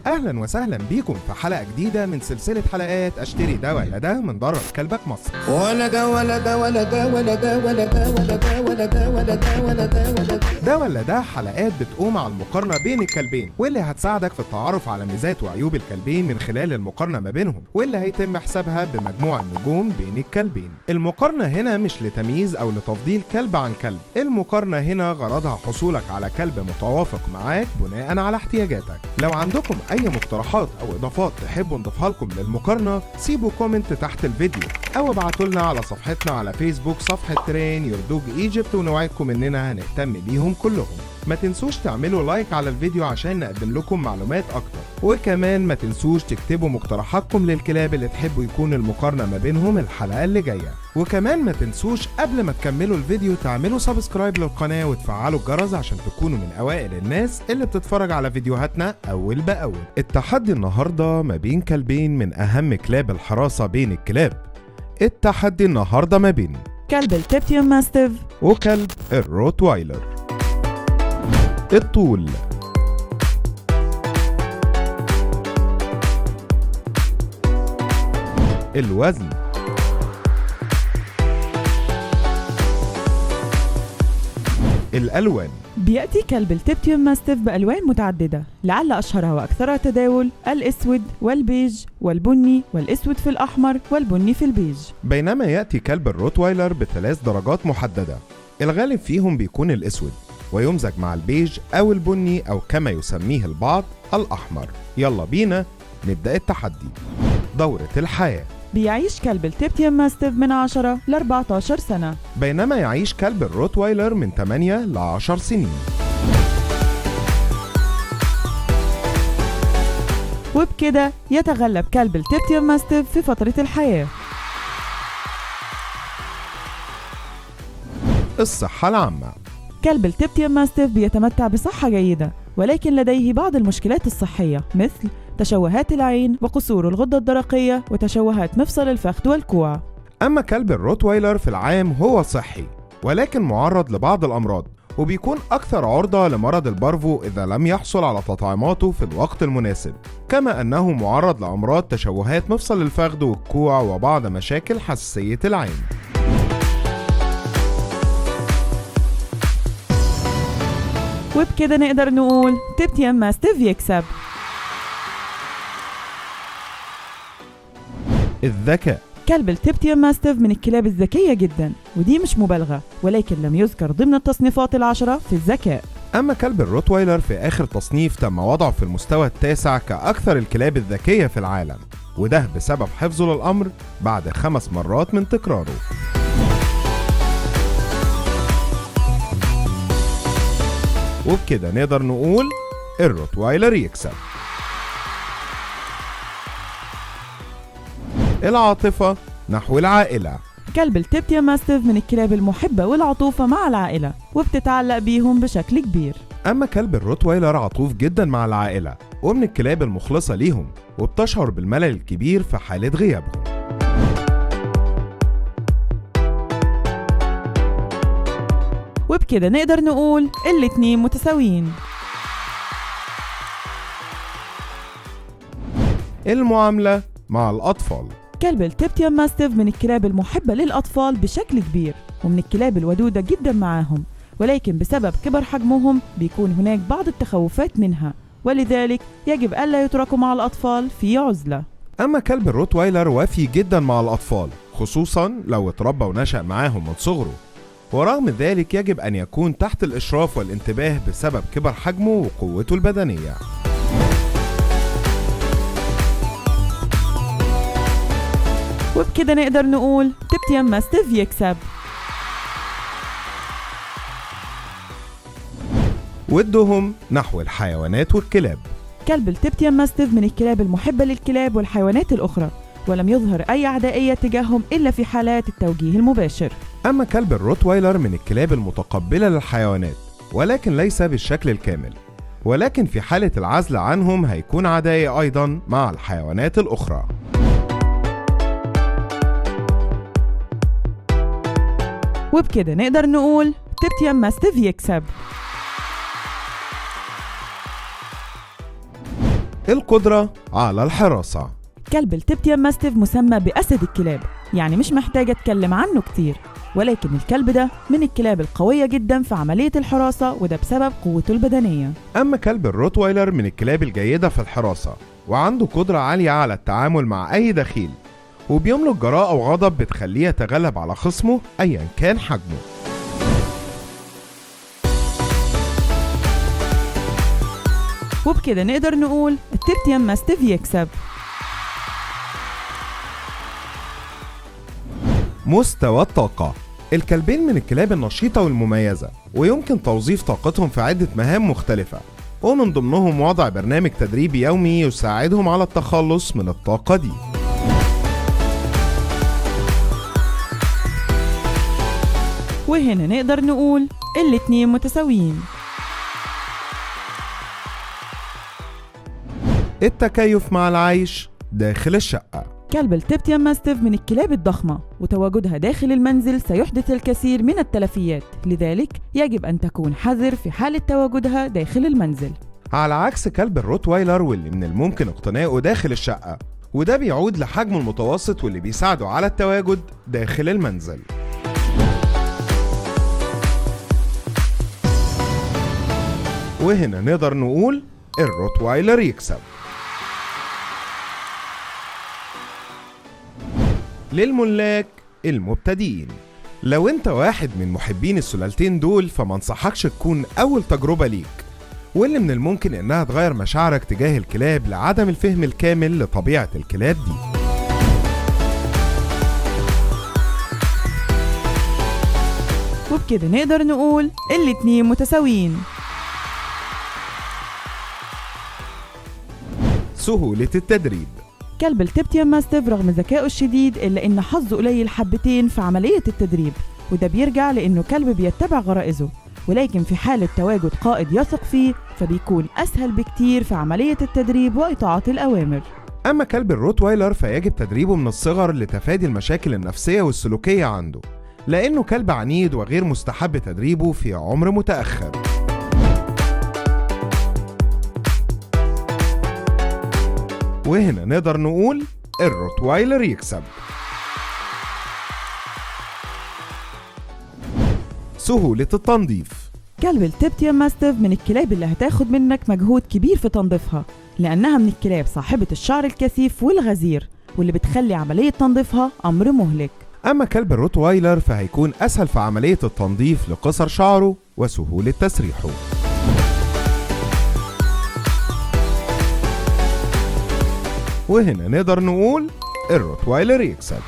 اهلا وسهلا بيكم في حلقه جديده من سلسله حلقات اشتري ده ولا ده من ضرب كلبك مصر. ولا ده ولا ده ولا ده ولا ده ولا ده ولا ده ولا ده ولا ده ولا ده ولا ده. ده ولا ده حلقات بتقوم على المقارنه بين الكلبين، واللي هتساعدك في التعرف على ميزات وعيوب الكلبين من خلال المقارنه ما بينهم، واللي هيتم حسابها بمجموع النجوم بين الكلبين. المقارنه هنا مش لتمييز او لتفضيل كلب عن كلب، المقارنه هنا غرضها حصولك على كلب متوافق معاك بناء على احتياجاتك. لو عندكم اي مقترحات او اضافات تحبوا نضيفها لكم للمقارنه، سيبوا كومنت تحت الفيديو او ابعتوا لنا على صفحتنا على فيسبوك صفحه ترين يور دوج ايجيبت، ونوعدكم اننا هنهتم بيهم كلهم. ما تنسوش تعملوا لايك على الفيديو عشان نقدم لكم معلومات اكتر، وكمان ما تنسوش تكتبوا مقترحاتكم للكلاب اللي تحبوا يكون المقارنه ما بينهم الحلقه اللي جايه. وكمان ما تنسوش قبل ما تكملوا الفيديو تعملوا سبسكرايب للقناه وتفعلوا الجرس عشان تكونوا من اوائل الناس اللي بتتفرج على فيديوهاتنا اول باول. التحدي النهارده ما بين كلبين من اهم كلاب الحراسه بين الكلاب. التحدي النهارده ما بين كلب التبتيوم ماستيف وكلب الروتوايلر. الطول، الوزن، الألوان. بيأتي كلب التبتيوم ماستيف بألوان متعددة، لعل أشهرها وأكثرها تداول الأسود والبيج والبني والأسود في الأحمر والبني في البيج. بينما يأتي كلب الروتوايلر بثلاث درجات محددة، الغالب فيهم بيكون الأسود ويمزج مع البيج أو البني أو كما يسميه البعض الأحمر. يلا بينا نبدأ التحدي. دورة الحياة. بيعيش كلب التبتيوم ماستيف من 10 ل 14 سنة، بينما يعيش كلب الروتوايلر من 8 ل 10 سنين. وبكده يتغلب كلب التبتيوم ماستيف في فترة الحياة. الصحة العامة. كلب التبتيوم ماستيف بيتمتع بصحة جيدة، ولكن لديه بعض المشكلات الصحية مثل تشوهات العين وقصور الغدة الدرقية وتشوهات مفصل الفخذ والكوع. أما كلب الروتوايلر في العام هو صحي، ولكن معرض لبعض الأمراض، وبيكون أكثر عرضة لمرض البارفو إذا لم يحصل على تطعيماته في الوقت المناسب، كما أنه معرض لأمراض تشوهات مفصل الفخذ والكوع وبعض مشاكل حساسية العين. وبكده نقدر نقول تبتيوم ماستيف يكسب. الذكاء. كلب التبتيوم ماستيف من الكلاب الذكية جدا، ودي مش مبالغة، ولكن لم يذكر ضمن التصنيفات العشرة في الذكاء. أما كلب الروتوايلر في آخر تصنيف تم وضعه في المستوى التاسع كأكثر الكلاب الذكية في العالم، وده بسبب حفظه للأمر بعد 5 مرات من تكراره. وبكده نقدر نقول الروتوايلر يكسب. العاطفة نحو العائلة. كلب التبتيوم ماستيف من الكلاب المحبة والعطوفة مع العائلة، وبتتعلق بيهم بشكل كبير. أما كلب الروتوايلر عطوف جدا مع العائلة، ومن الكلاب المخلصة ليهم، وبتشعر بالملل الكبير في حالة غيابهم. وبكده نقدر نقول الاتنين متساويين. المعاملة مع الأطفال. كلب التبتيوم ماستيف من الكلاب المحبة للأطفال بشكل كبير، ومن الكلاب الودودة جدا معاهم، ولكن بسبب كبر حجمهم بيكون هناك بعض التخوفات منها، ولذلك يجب ألا يتركوا مع الأطفال في عزلة. أما كلب الروتوايلر وافي جدا مع الأطفال، خصوصا لو اتربى ونشأ معاهم من صغره، ورغم ذلك يجب أن يكون تحت الإشراف والانتباه بسبب كبر حجمه وقوته البدنية. وبكده نقدر نقول تبتيوم ماستيف يكسب. ودهم نحو الحيوانات والكلاب. كلب التبتيوم ماستيف من الكلاب المحبة للكلاب والحيوانات الأخرى، ولم يظهر أي عدائية تجاههم إلا في حالات التوجيه المباشر. أما كلب الروتوايلر من الكلاب المتقبلة للحيوانات، ولكن ليس بالشكل الكامل، ولكن في حالة العزل عنهم هيكون عدائي أيضا مع الحيوانات الأخرى. وبكده نقدر نقول تبتيوم ماستيف يكسب. القدرة على الحراسة. كلب التبتيان ماستيف مسمى بأسد الكلاب، يعني مش محتاجة أتكلم عنه كتير، ولكن الكلب ده من الكلاب القوية جدا في عملية الحراسة، وده بسبب قوته البدنية. أما كلب الروتويلر من الكلاب الجيدة في الحراسة، وعنده قدرة عالية على التعامل مع أي دخيل، وبيملك جراءة وغضب بتخليه يتغلب على خصمه أيا كان حجمه. وبكده نقدر نقول التبتيان ماستيف يكسب. مستوى الطاقة. الكلبين من الكلاب النشيطة والمميزة، ويمكن توظيف طاقتهم في عدة مهام مختلفة، ومن ضمنهم وضع برنامج تدريبي يومي يساعدهم على التخلص من الطاقة دي. وهنا نقدر نقول الاتنين متساويين. التكيف مع العيش داخل الشقة. كلب التبتيان ماستيف من الكلاب الضخمة، وتواجدها داخل المنزل سيحدث الكثير من التلفيات، لذلك يجب أن تكون حذر في حالة تواجدها داخل المنزل، على عكس كلب الروتويلر واللي من الممكن اقتناؤه داخل الشقة، وده بيعود لحجمه المتوسط واللي بيساعده على التواجد داخل المنزل. وهنا نقدر نقول الروتويلر يكسب. للملاك المبتدئين، لو انت واحد من محبين السلالتين دول فما انصحكش تكون اول تجربة ليك، واللي من الممكن انها تغير مشاعرك تجاه الكلاب لعدم الفهم الكامل لطبيعة الكلاب دي. وبكده نقدر نقول الاتنين متساويين. سهولة التدريب. كلب التبتيان ماستيف رغم ذكائه الشديد إلا إن حظه قليل حبتين في عملية التدريب، وده بيرجع لأنه كلب بيتبع غرائزه، ولكن في حالة تواجد قائد يثق فيه فبيكون أسهل بكتير في عملية التدريب وإطاعة الأوامر. أما كلب الروتويلر فيجب تدريبه من الصغر لتفادي المشاكل النفسية والسلوكية عنده، لأنه كلب عنيد وغير مستحب تدريبه في عمر متأخر. وهنا نقدر نقول الروتويلر يكسب. سهولة التنظيف. كلب التبتيان ماستيف من الكلاب اللي هتاخد منك مجهود كبير في تنظيفها، لأنها من الكلاب صاحبة الشعر الكثيف والغزير، واللي بتخلي عملية تنظيفها أمر مهلك. أما كلب الروتويلر فهيكون أسهل في عملية التنظيف لقصر شعره وسهولة تسريحه. وهنا نقدر نقول الروتويلر يكسب.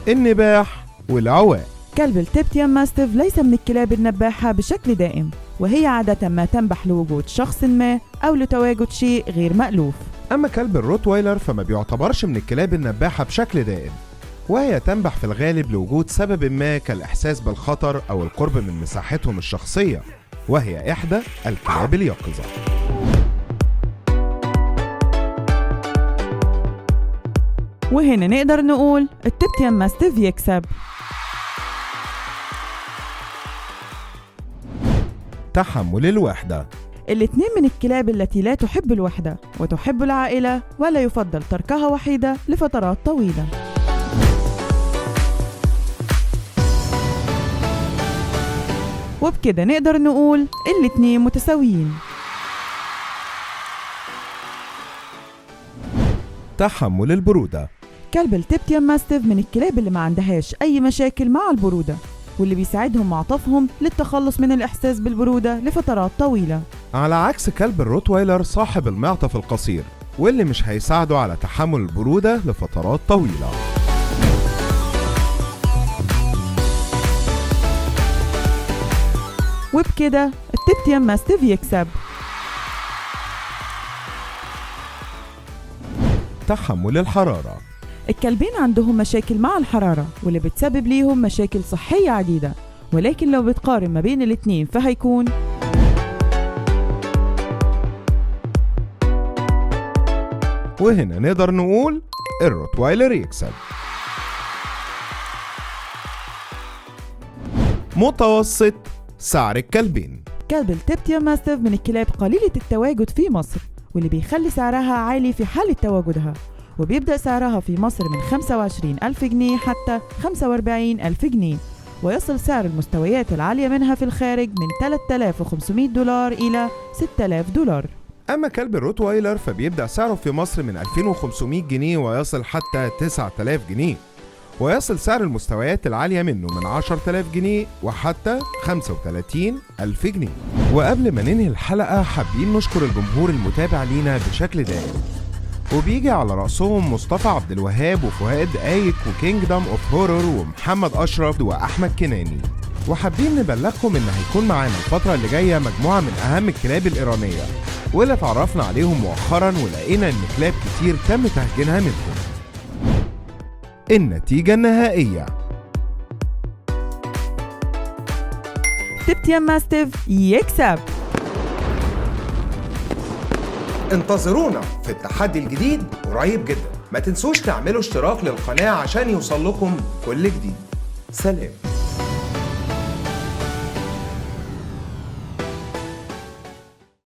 النباح والعواء. كلب التبتيان ماستيف ليس من الكلاب النباحة بشكل دائم، وهي عادة ما تنبح لوجود شخص ما أو لتواجد شيء غير مألوف. أما كلب الروتويلر فما بيعتبرش من الكلاب النباحة بشكل دائم، وهي تنبح في الغالب لوجود سبب ما كالإحساس بالخطر أو القرب من مساحتهم الشخصية، وهي إحدى الكلاب اليقظة. وهنا نقدر نقول التبتيان ماستيف يكسب. تحمل الوحدة. الاتنين من الكلاب التي لا تحب الوحدة وتحب العائلة، ولا يفضل تركها وحيدة لفترات طويلة. وبكده نقدر نقول الاتنين متساويين. تحمل البرودة. كلب التبتيان ماستيف من الكلاب اللي ما عندهاش أي مشاكل مع البرودة، واللي بيساعدهم معطفهم للتخلص من الإحساس بالبرودة لفترات طويلة، على عكس كلب الروتويلر صاحب المعطف القصير، واللي مش هيساعده على تحمل البرودة لفترات طويلة. وبكده التبتيان ماستيف يكسب. تحمل الحرارة. الكلبين عندهم مشاكل مع الحرارة، واللي بتسبب ليهم مشاكل صحية عديدة، ولكن لو بتقارن ما بين الاتنين فهيكون وهنا نقدر نقول الروتويلر يكسب. متوسط سعر الكلبين. كلب التبتيا ماستيف من الكلاب قليلة التواجد في مصر، واللي بيخلي سعرها عالي في حالة تواجدها، وبيبدأ سعرها في مصر من 25,000 جنيه حتى 45,000 جنيه، ويصل سعر المستويات العالية منها في الخارج من 3,500 دولار إلى 6,000 دولار. أما كلب الروتوايلر فبيبدأ سعره في مصر من 2,500 جنيه ويصل حتى 9,000 جنيه، ويصل سعر المستويات العالية منه من 10,000 جنيه وحتى 35,000 جنيه. وقبل ما ننهي الحلقة حابين نشكر الجمهور المتابع لينا بشكل دائم، وبيجي على رأسهم مصطفى عبد الوهاب وفؤاد آيك وكينجدم اوف هورور ومحمد أشرف وأحمد كناني. وحابين نبلغكم إن هيكون معانا الفترة اللي جاية مجموعة من أهم الكلاب الإيرانية واللي اتعرفنا عليهم مؤخرا ولقينا إن كلاب كتير تم تهجينها منهم. النتيجة النهائية: تبتيا ماستيف يكسب. انتظرونا في التحدي الجديد قريب جدا. ما تنسوش تعملوا اشتراك للقناة عشان يوصل لكم كل جديد. سلام.